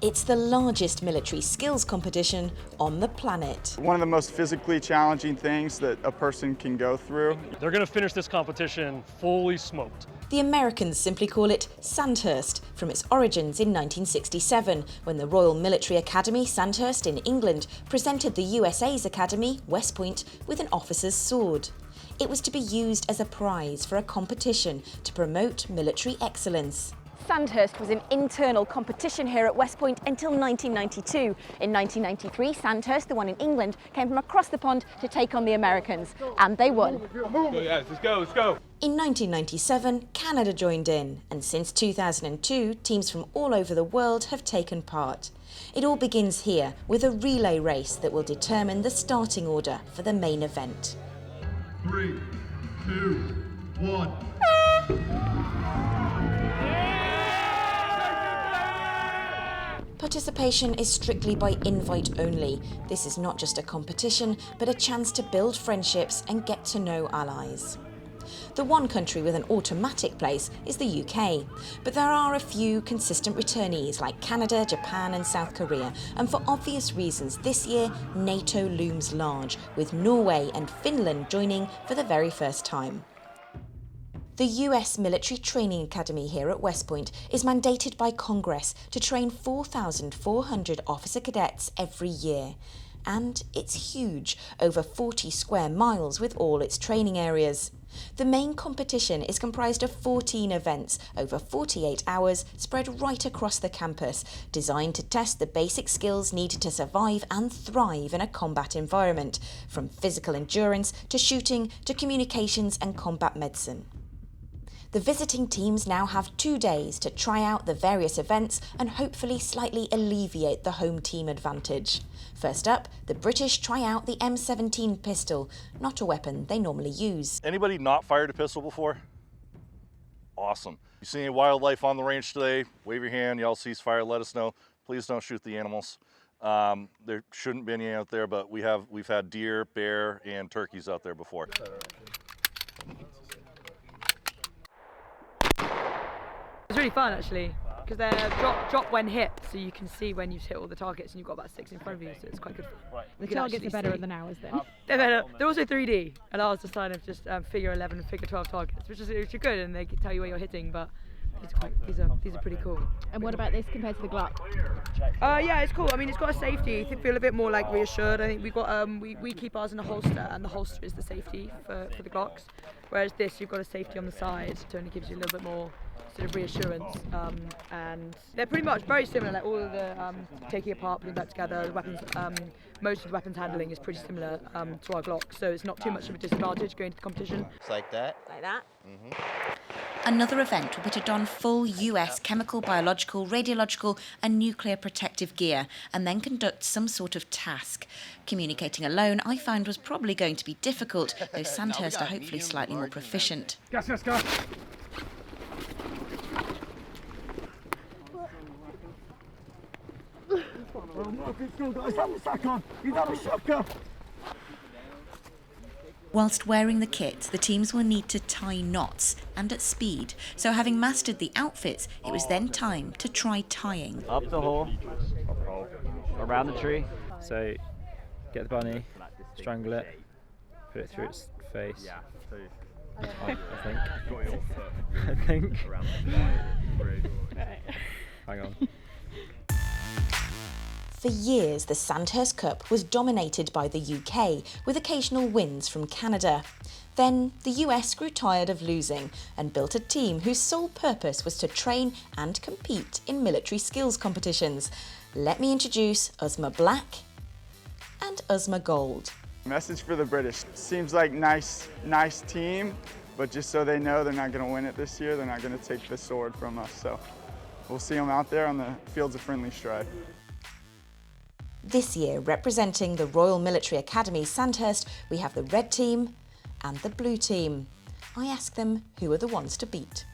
It's the largest military skills competition on the planet. One of the most physically challenging things that a person can go through. They're going to finish this competition fully smoked. The Americans simply call it Sandhurst, from its origins in 1967, when the Royal Military Academy, Sandhurst in England, presented the USA's Academy, West Point, with an officer's sword. It was to be used as a prize for a competition to promote military excellence. Sandhurst was an internal competition here at West Point until 1992. In 1993, Sandhurst, the one in England, came from across the pond to take on the Americans, and they won. Let's go, let's go. In 1997, Canada joined in, and since 2002, teams from all over the world have taken part. It all begins here with a relay race that will determine the starting order for the main event. 3, 2, 1. Participation is strictly by invite only. This is not just a competition, but a chance to build friendships and get to know allies. The one country with an automatic place is the UK, but there are a few consistent returnees like Canada, Japan and South Korea, and for obvious reasons this year NATO looms large, with Norway and Finland joining for the very first time. The US Military Training Academy here at West Point is mandated by Congress to train 4,400 officer cadets every year. And it's huge, over 40 square miles with all its training areas. The main competition is comprised of 14 events over 48 hours spread right across the campus, designed to test the basic skills needed to survive and thrive in a combat environment, from physical endurance to shooting to communications and combat medicine. The visiting teams now have 2 days to try out the various events and hopefully slightly alleviate the home team advantage. First up, the British try out the M17 pistol, not a weapon they normally use. Anybody not fired a pistol before? Awesome. You see any wildlife on the range today? Wave your hand, y'all ceasefire, let us know. Please don't shoot the animals. There shouldn't be any out there, but we've had deer, bear, and turkeys out there before. It's really fun actually, because they're drop when hit, so you can see when you've hit all the targets and you've got about 6 in front of you, so it's quite good fun. The targets are better than ours then? They're better. They're also 3D, and ours just kind of just figure 11 and figure 12 targets, which is good, and they can tell you where you're hitting, but these are pretty cool. And what about this compared to the Glock? Yeah, it's cool. I mean, it's got a safety. I feel a bit more like reassured. I think we've got we keep ours in a holster, and the holster is the safety for the Glocks. Whereas this, you've got a safety on the side, so it only gives you a little bit more sort of reassurance. And they're pretty much very similar. Like all of the taking apart, putting back together, the weapons. Most of the weapons handling is pretty similar to our Glock, so it's not too much of a disadvantage going to the competition. It's like that. Like that. Another event will be to don full US chemical, biological, radiological and nuclear protective gear and then conduct some sort of task. Communicating alone, I found, was probably going to be difficult, though Sandhurst are hopefully slightly more proficient. Gas, gas, gas. Whilst wearing the kit, the teams will need to tie knots and at speed. So having mastered the outfits, it was then time to try tying. Up the hole, around the tree. So get the bunny, strangle it, put it through its face. I think. Hang on. For years, the Sandhurst Cup was dominated by the UK, with occasional wins from Canada. Then the US grew tired of losing and built a team whose sole purpose was to train and compete in military skills competitions. Let me introduce Uzma Black and Uzma Gold. Message for the British. Seems like nice team, but just so they know they're not going to win it this year, they're not going to take the sword from us. So we'll see them out there on the fields of friendly strife. This year, representing the Royal Military Academy Sandhurst, we have the red team and the blue team. I ask them who are the ones to beat.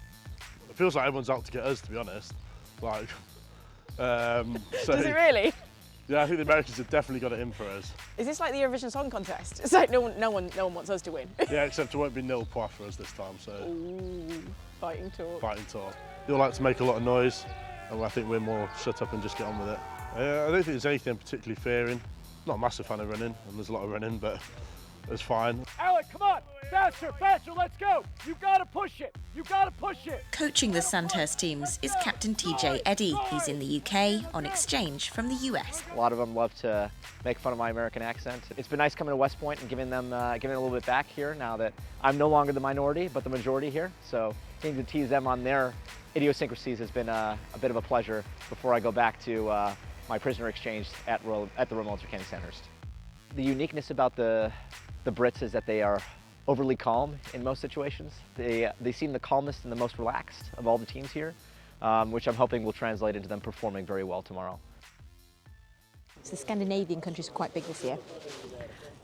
It feels like everyone's out to get us, to be honest. So, Does it really? Yeah, I think the Americans have definitely got it in for us. Is this like the Eurovision Song Contest? It's like no one wants us to win. Yeah, except it won't be nil points for us this time. So. Ooh, fighting talk. Fighting talk. You'll like to make a lot of noise. and I think we're more shut up and just get on with it. I don't think there's anything particularly fearing. Not a massive fan of running, and there's a lot of running, but it's fine. Alec, come on! Faster, faster, let's go! You gotta push it! You gotta push it! Coaching the Sandhurst teams is Captain TJ Eddy. He's in the UK on exchange from the US. A lot of them love to make fun of my American accent. It's been nice coming to West Point and giving them a little bit back here now that I'm no longer the minority, but the majority here. So getting to tease them on their idiosyncrasies has been a bit of a pleasure before I go back to my prisoner exchange at the Royal Military Academy Sandhurst. The uniqueness about the Brits is that they are overly calm in most situations. They seem the calmest and the most relaxed of all the teams here, which I'm hoping will translate into them performing very well tomorrow. So the Scandinavian countries are quite big this year.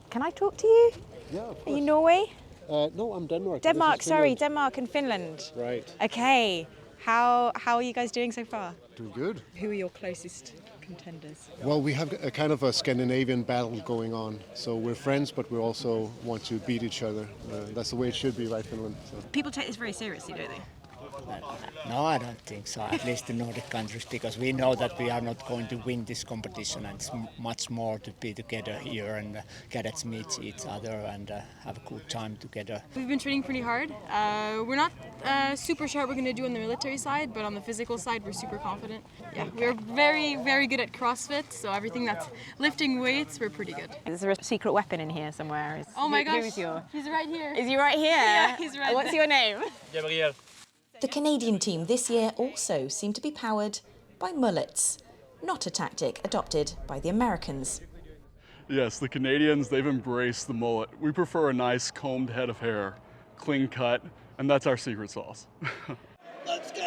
Can I talk to you? Yeah, of course. Are you Norway? No, I'm Denmark. Denmark, sorry, Denmark and Finland. Right. Okay. How are you guys doing so far? Doing good. Who are your closest contenders? Well, we have a kind of a Scandinavian battle going on. So we're friends, but we also want to beat each other. That's the way it should be, right, Finland? So. People take this very seriously, don't they? No, I don't think so. At least the Nordic countries, because we know that we are not going to win this competition, and it's much more to be together here and cadets meet each other and have a good time together. We've been training pretty hard. We're not super sure what we're going to do on the military side, but on the physical side, we're super confident. Yeah, we're very, very good at CrossFit, so everything that's lifting weights, we're pretty good. Is there a secret weapon in here somewhere? Oh my gosh, who's your... he's right here. Is he right here? Yeah, he's right What's there. your name? Gabriel. The Canadian team this year also seemed to be powered by mullets, not a tactic adopted by the Americans. Yes, the Canadians, they've embraced the mullet. We prefer a nice combed head of hair, clean cut, and that's our secret sauce. Let's go!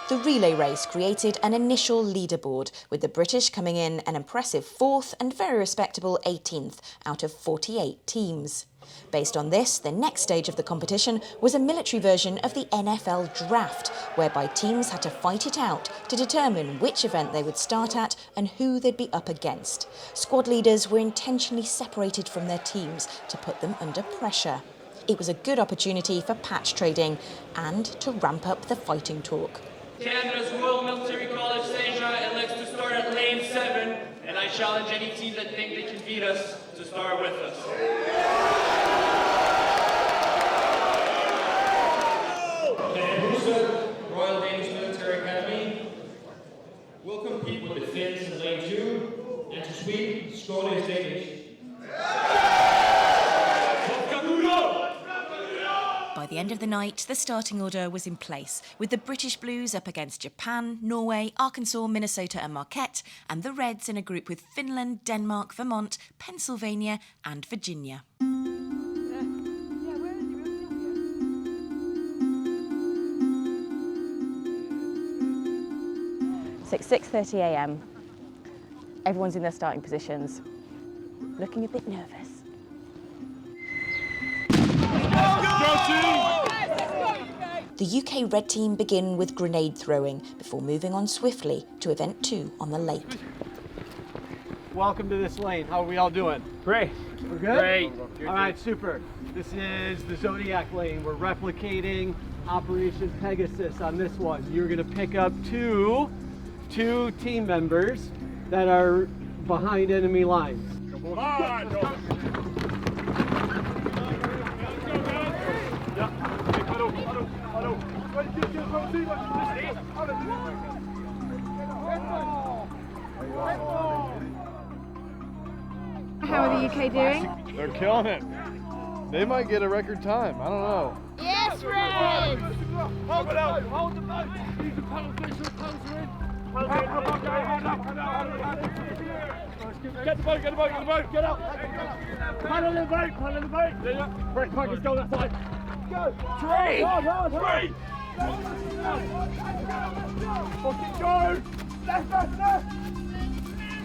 The relay race created an initial leaderboard, with the British coming in an impressive 4th and very respectable 18th out of 48 teams. Based on this, the next stage of the competition was a military version of the NFL draft, whereby teams had to fight it out to determine which event they would start at and who they'd be up against. Squad leaders were intentionally separated from their teams to put them under pressure. It was a good opportunity for patch trading and to ramp up the fighting talk. Canada's Royal Military College Asia elects to start at lane 7, and I challenge any team that think they can beat us to start with us. Royal Danish Military Academy will compete with the Finns in lane 2, and to Sweden, Skåne is Danish. By the end of the night, the starting order was in place, with the British Blues up against Japan, Norway, Arkansas, Minnesota and Marquette, and the Reds in a group with Finland, Denmark, Vermont, Pennsylvania and Virginia. It's 6:30 a.m. Everyone's in their starting positions, looking a bit nervous. The UK Red Team begin with grenade throwing before moving on swiftly to event 2 on the lake. Welcome to this lane. How are we all doing? Great. We're good? Great. All right, super. This is the Zodiac lane. We're replicating Operation Pegasus on this one. You're going to pick up two team members that are behind enemy lines. Come on! How are the UK doing? They're killing it. They might get a record time. I don't know. Yes, Red! Hold it out! Hold the boat! Use the paddle official closer in! Get the boat, get the boat, get the boat, get up! Paddle in the boat, paddle in the boat! There you go. Right, quick, let's go that side. Go! 3! 3! Fucking go! Left, left, left!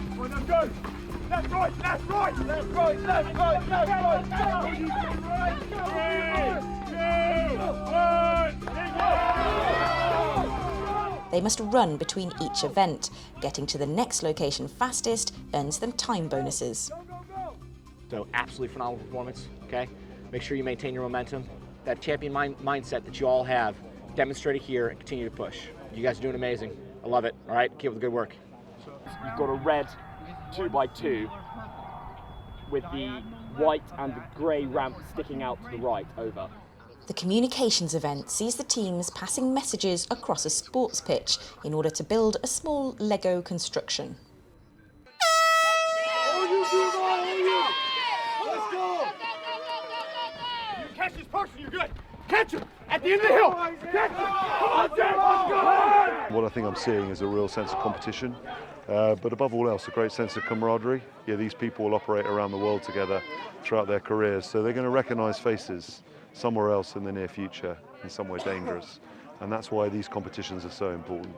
Come on, now go! Left, right, left, right! Left, right, left, right, left, right, left, right! 3, 2, 1, They must run between each event. Getting to the next location fastest earns them time bonuses. So absolutely phenomenal performance, okay? Make sure you maintain your momentum. That champion mindset that you all have demonstrate it here, and continue to push. You guys are doing amazing. I love it. All right, keep up the good work. You've got a red 2x2 with the white and the grey ramp sticking out to the right over. The communications event sees the teams passing messages across a sports pitch in order to build a small Lego construction. Catch this person, you're good. Catch him at the end of the hill. Catch him. Come on, Sam, let's go. What I think I'm seeing is a real sense of competition, but above all else, a great sense of camaraderie. Yeah, these people will operate around the world together throughout their careers, so they're going to recognise faces somewhere else in the near future, in some way dangerous, and that's why these competitions are so important.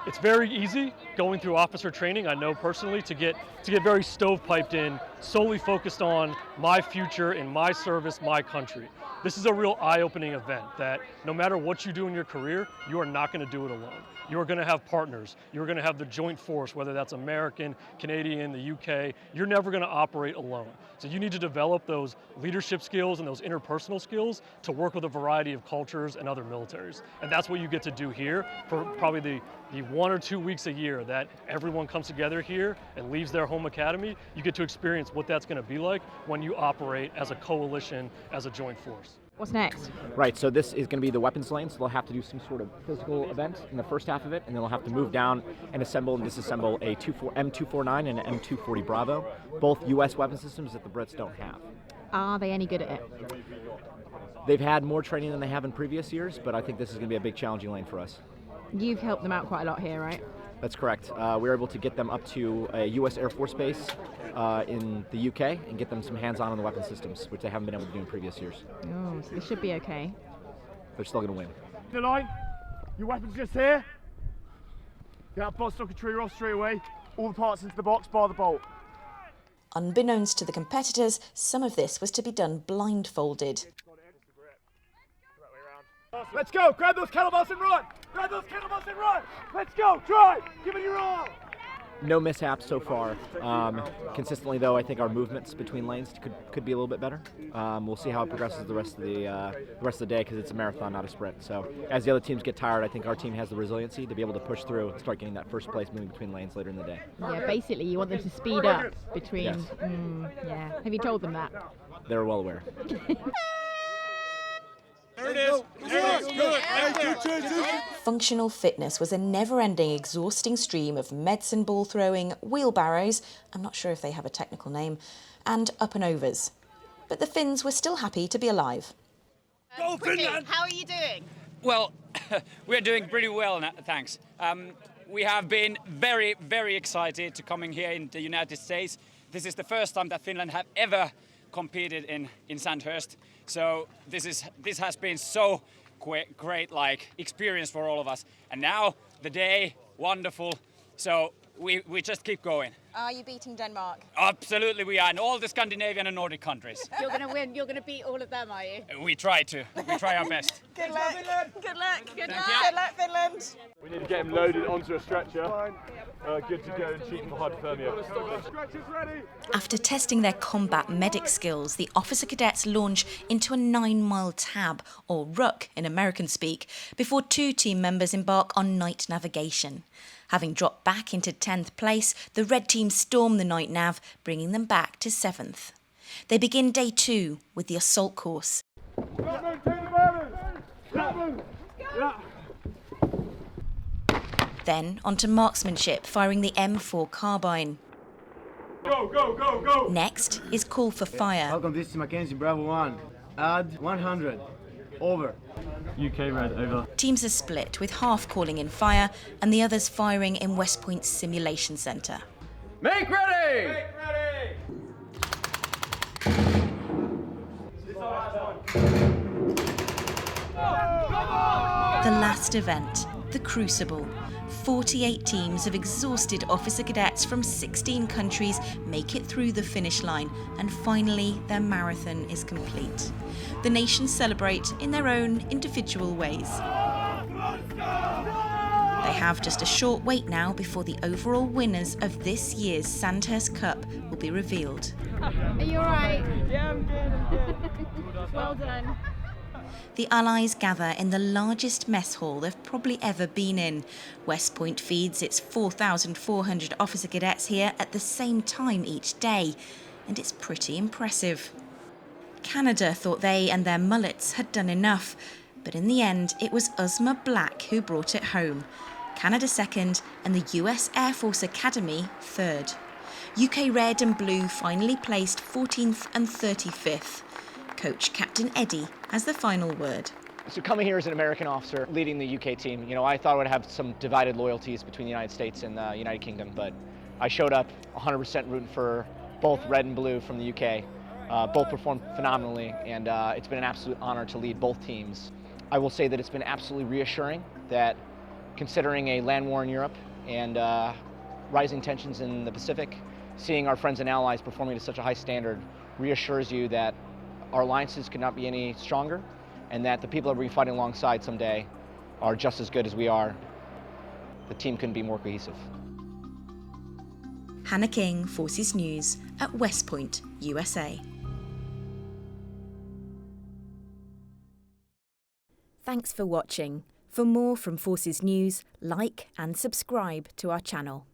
It's very easy going through officer training, I know personally, to get very stovepiped in, solely focused on my future in my service, my country. This is a real eye-opening event that no matter what you do in your career, you are not going to do it alone. You are going to have partners. You're going to have the joint force, whether that's American, Canadian, the UK. You're never going to operate alone. So you need to develop those leadership skills and those interpersonal skills to work with a variety of cultures and other militaries. And that's what you get to do here for probably the 1 or 2 weeks a year that everyone comes together here and leaves their home academy. You get to experience what that's going to be like when you operate as a coalition, as a joint force. What's next? Right, so this is going to be the weapons lane, so they'll have to do some sort of physical event in the first half of it, and then they'll have to move down and assemble and disassemble a M249 and an M240 Bravo, both U.S. weapon systems that the Brits don't have. Are they any good at it? They've had more training than they have in previous years, but I think this is going to be a big challenging lane for us. You've helped them out quite a lot here, right? That's correct. We were able to get them up to a U.S. Air Force base in the UK and get them some hands-on on the weapon systems, which they haven't been able to do in previous years. Oh, so this should be okay. They're still going to win. The line, your weapon's just here. Get that box stock and trigger off straight away. All the parts into the box, bar the bolt. Unbeknownst to the competitors, some of this was to be done blindfolded. Let's go, grab those kettlebells and run! Grab those kettlebells and run! Let's go, drive! Give it your all! No mishaps so far. Consistently, though, I think our movements between lanes could be a little bit better. We'll see how it progresses the rest of the day because it's a marathon, not a sprint. So as the other teams get tired, I think our team has the resiliency to be able to push through and start getting that first place moving between lanes later in the day. Yeah, basically you want them to speed up between. Yes. Yeah. Have you told them that? They're well aware. There it is. Good. Functional fitness was a never-ending, exhausting stream of medicine ball throwing, wheelbarrows, I'm not sure if they have a technical name, and up and overs. But the Finns were still happy to be alive. Go Finland! How are you doing? Well, we're doing pretty well, thanks. We have been very, very excited to coming here in the United States. This is the first time that Finland have ever competed in Sandhurst. So this has been so great experience for all of us. And now the day, wonderful. So we just keep going. Are you beating Denmark? Absolutely we are, in all the Scandinavian and Nordic countries. You're going to win. You're going to beat all of them, are you? We try to. We try our best. Good luck. Good luck. Good luck. Good luck, Finland. We need to get him loaded onto a stretcher. Good to go and cheat for hypothermia. Stretcher's ready. After testing their combat medic skills, the officer cadets launch into a 9-mile tab, or ruck in American speak, before 2 team members embark on night navigation. Having dropped back into 10th place, the red team storm the night nav, bringing them back to 7th. They begin day 2 with the assault course. Then onto marksmanship, firing the M4 carbine. Go! Next is call for fire. Welcome, this is Mackenzie Bravo 1. Add 100. Over. UK red, over. Teams are split, with half calling in fire and the others firing in West Point's simulation centre. Make ready! The last event, the Crucible. 48 teams of exhausted officer cadets from 16 countries make it through the finish line, and finally their marathon is complete. The nations celebrate in their own individual ways. They have just a short wait now before the overall winners of this year's Sandhurst Cup will be revealed. Are you alright? Yeah, I'm good. Well done. The Allies gather in the largest mess hall they've probably ever been in. West Point feeds its 4,400 officer cadets here at the same time each day, and it's pretty impressive. Canada thought they and their mullets had done enough, but in the end it was Uzma Black who brought it home. Canada second and the US Air Force Academy third. UK Red and Blue finally placed 14th and 35th. Coach Captain Eddie has the final word. So coming here as an American officer leading the UK team, I thought I would have some divided loyalties between the United States and the United Kingdom, but I showed up 100% rooting for both Red and Blue from the UK. Both performed phenomenally, and it's been an absolute honor to lead both teams. I will say that it's been absolutely reassuring that, considering a land war in Europe and rising tensions in the Pacific, seeing our friends and allies performing to such a high standard reassures you that our alliances could not be any stronger, and that the people that we'll be fighting alongside someday are just as good as we are. The team couldn't be more cohesive. Hannah King, Forces News at West Point, USA. Thanks for watching. For more from Forces News, like and subscribe to our channel.